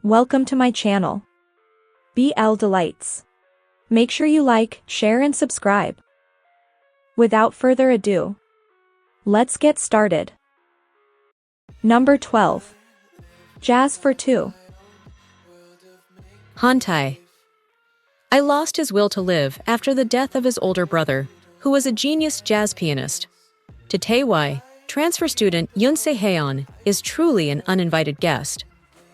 Welcome to my channel, BL Delights. Make sure you like, share and subscribe. Without further ado, let's get started. Number 12. Jazz for Two. Hantai. I lost his will to live after the death of his older brother, who was a genius jazz pianist. To Taiwan, transfer student Yoon Se-heon is truly an uninvited guest.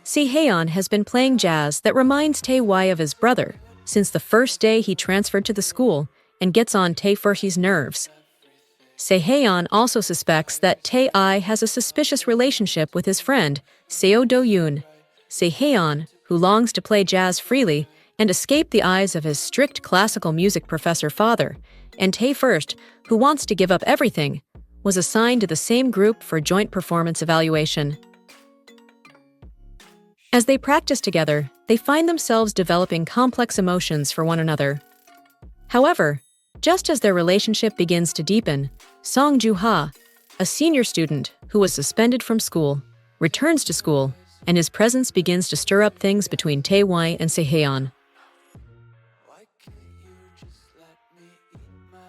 Se-heon has been playing jazz that reminds Tae-wai of his brother since the first day he transferred to the school and gets on Tae-furhi's nerves. Se-heon also suspects that Tae-ai has a suspicious relationship with his friend, Seo Do-yoon. Se-heon, who longs to play jazz freely and escape the eyes of his strict classical music professor father, and Tae-first, who wants to give up everything, was assigned to the same group for joint performance evaluation. As they practice together, they find themselves developing complex emotions for one another. However, just as their relationship begins to deepen, Song Joo-ha, a senior student who was suspended from school, returns to school, and his presence begins to stir up things between Tae-wai and Se-heon.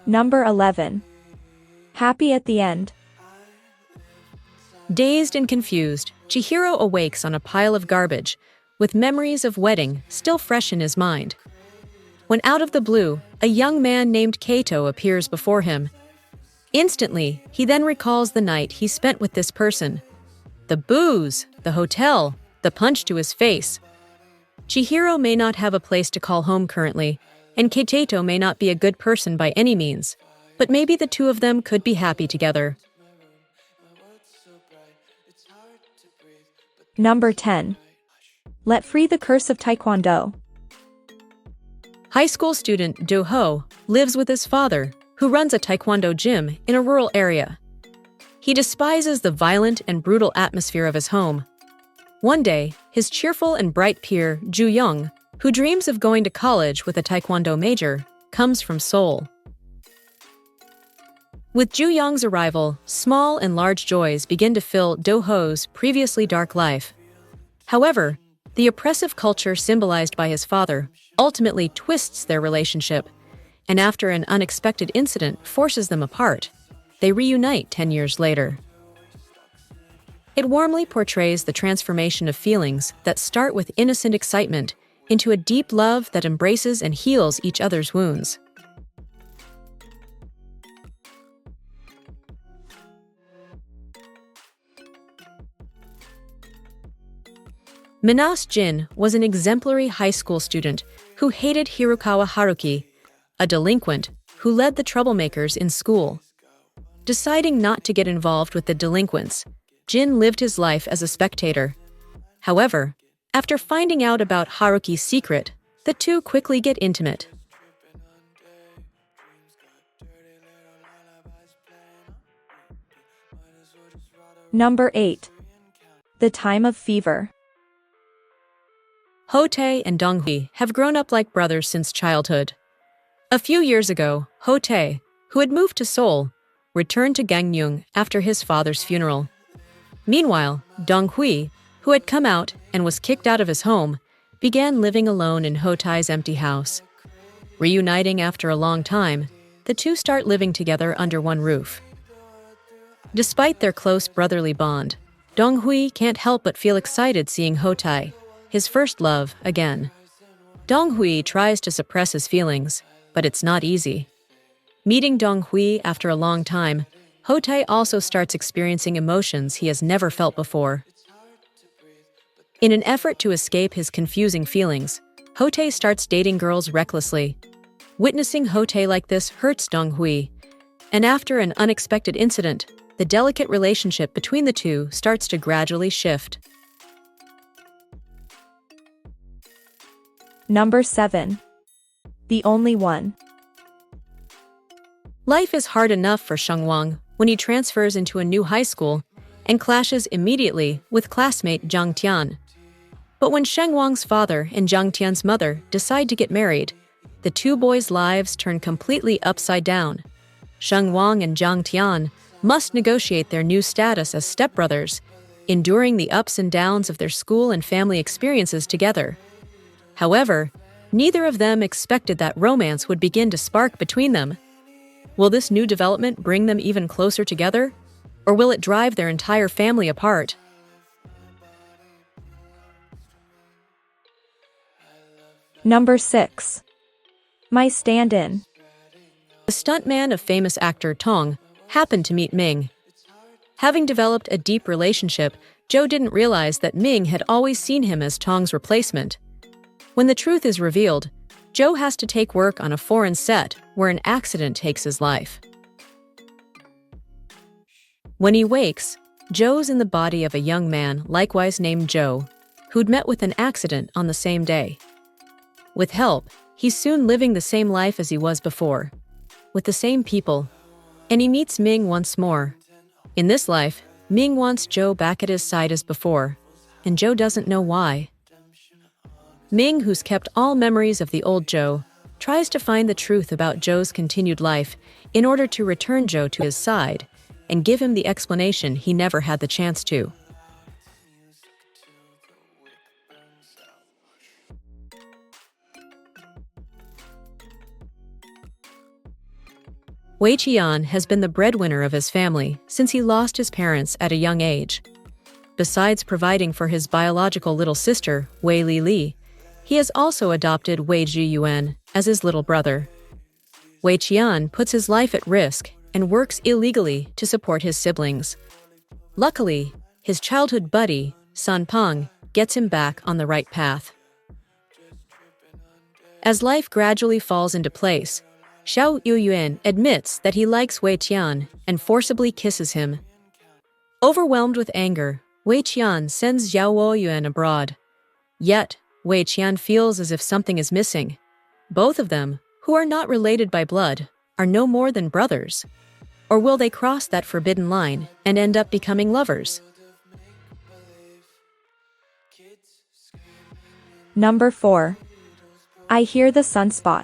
Number 11. Happy at the End. Dazed and confused, Chihiro awakes on a pile of garbage, with memories of wedding still fresh in his mind. When out of the blue, a young man named Kato appears before him. Instantly, he then recalls the night he spent with this person. The booze, the hotel, the punch to his face. Chihiro may not have a place to call home currently, and Kato may not be a good person by any means, but maybe the two of them could be happy together. Number 10. Let Free the Curse of Taekwondo. High school student Do-ho lives with his father, who runs a taekwondo gym in a rural area. He despises the violent and brutal atmosphere of his home. One day, his cheerful and bright peer, Ju-young, who dreams of going to college with a taekwondo major, comes from Seoul. With Ju-young's arrival, small and large joys begin to fill Do-ho's previously dark life. However, the oppressive culture symbolized by his father ultimately twists their relationship, and after an unexpected incident forces them apart, they reunite 10 years later. It warmly portrays the transformation of feelings that start with innocent excitement into a deep love that embraces and heals each other's wounds. Minas Jin was an exemplary high school student who hated Hirokawa Haruki, a delinquent who led the troublemakers in school. Deciding not to get involved with the delinquents, Jin lived his life as a spectator. However, after finding out about Haruki's secret, the two quickly get intimate. Number 8. The Time of Fever. Ho-tae and Dong-hui have grown up like brothers since childhood. A few years ago, Ho-tae, who had moved to Seoul, returned to Gangneung after his father's funeral. Meanwhile, Dong-hui, who had come out and was kicked out of his home, began living alone in Ho-tae's empty house. Reuniting after a long time, the two start living together under one roof. Despite their close brotherly bond, Dong-hui can't help but feel excited seeing Ho-tae, his first love, again. Dong-hui tries to suppress his feelings, but it's not easy. Meeting Dong-hui after a long time, Ho-tae also starts experiencing emotions he has never felt before. In an effort to escape his confusing feelings, Ho-tae starts dating girls recklessly. Witnessing Ho-tae like this hurts Dong-hui, and after an unexpected incident, the delicate relationship between the two starts to gradually shift. Number 7. The Only One. Life is hard enough for Shengwang when he transfers into a new high school and clashes immediately with classmate Zhang Tian. But when Shengwang's father and Zhang Tian's mother decide to get married, the two boys' lives turn completely upside down. Shengwang and Zhang Tian must negotiate their new status as stepbrothers enduring the ups and downs of their school and family experiences together. However, neither of them expected that romance would begin to spark between them. Will this new development bring them even closer together, or will it drive their entire family apart? Number 6. My stand-in. A stuntman of famous actor Tong happened to meet Ming. Having developed a deep relationship, Joe didn't realize that Ming had always seen him as Tong's replacement. When the truth is revealed, Joe has to take work on a foreign set where an accident takes his life. When he wakes, Joe's in the body of a young man likewise named Joe, who'd met with an accident on the same day. With help, he's soon living the same life as he was before, with the same people, and he meets Ming once more. In this life, Ming wants Joe back at his side as before, and Joe doesn't know why. Ming, who's kept all memories of the old Joe, tries to find the truth about Joe's continued life in order to return Joe to his side and give him the explanation he never had the chance to. Wei Qian has been the breadwinner of his family since he lost his parents at a young age. Besides providing for his biological little sister, Wei Li, he has also adopted Wei Zhiyuan as his little brother. Wei Qian puts his life at risk and works illegally to support his siblings. Luckily, his childhood buddy, San Peng, gets him back on the right path. As life gradually falls into place, Xiao Yuyuan admits that he likes Wei Qian and forcibly kisses him. Overwhelmed with anger, Wei Qian sends Xiao Yuan abroad. Yet, Wei Qian feels as if something is missing. Both of them, who are not related by blood, are no more than brothers. Or will they cross that forbidden line and end up becoming lovers? Number 4. I hear the sunspot.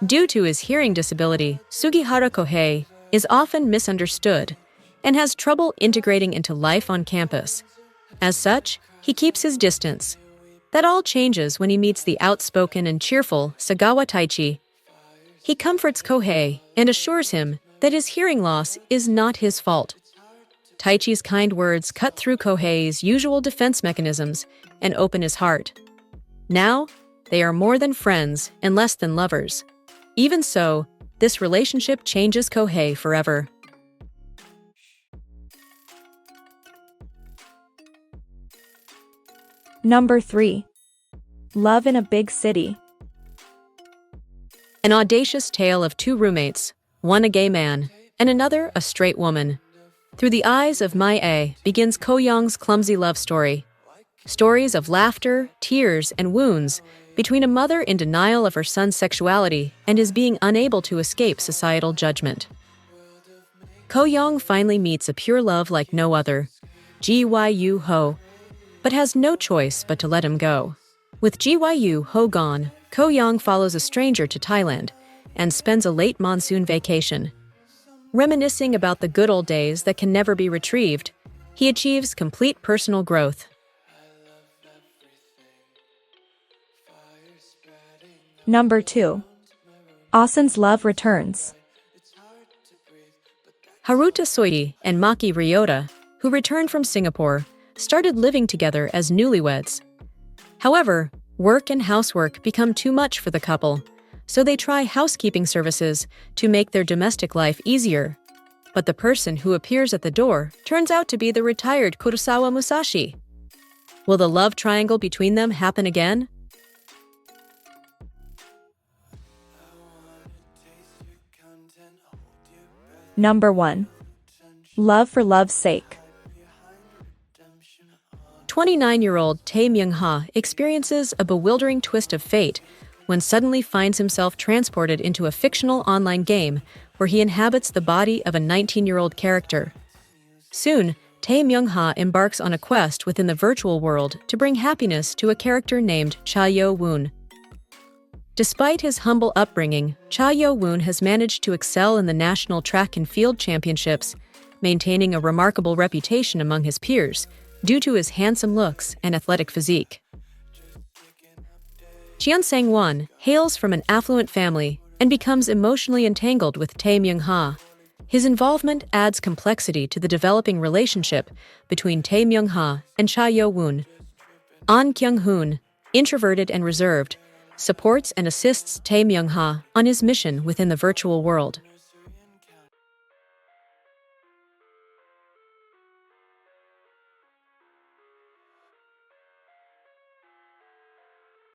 Due to his hearing disability, Sugihara Kohei is often misunderstood and has trouble integrating into life on campus. As such, he keeps his distance. That all changes when he meets the outspoken and cheerful Sagawa Taichi. He comforts Kohei and assures him that his hearing loss is not his fault. Taichi's kind words cut through Kohei's usual defense mechanisms and open his heart. Now, they are more than friends and less than lovers. Even so, this relationship changes Kohei forever. Number 3. Love in a big city. An audacious tale of two roommates, one a gay man, and another a straight woman. Through the eyes of Mai A begins Ko Young's clumsy love story. Stories of laughter, tears, and wounds between a mother in denial of her son's sexuality and his being unable to escape societal judgment. Ko Young finally meets a pure love like no other, Gyu Ho, but has no choice but to let him go. With Gyu Ho gone, Ko Young follows a stranger to Thailand and spends a late monsoon vacation. Reminiscing about the good old days that can never be retrieved, he achieves complete personal growth. Number 2. Asen's love returns. Haruta Soidi and Maki Ryota, who returned from Singapore, started living together as newlyweds. However, work and housework become too much for the couple, so they try housekeeping services to make their domestic life easier. But the person who appears at the door turns out to be the retired Kurosawa Musashi. Will the love triangle between them happen again? Number 1. Love for love's sake. 29-year-old Tae Myung-ha experiences a bewildering twist of fate when suddenly finds himself transported into a fictional online game where he inhabits the body of a 19-year-old character. Soon, Tae Myung-ha embarks on a quest within the virtual world to bring happiness to a character named Cha Yo-woon. Despite his humble upbringing, Cha Yo-woon has managed to excel in the National Track and Field Championships, maintaining a remarkable reputation among his peers due to his handsome looks and athletic physique. Jian Sang-won hails from an affluent family and becomes emotionally entangled with Tae Myung-ha. His involvement adds complexity to the developing relationship between Tae Myung-ha and Cha Yo-woon. An Kyung-hoon, introverted and reserved, supports and assists Tae Myung-ha on his mission within the virtual world.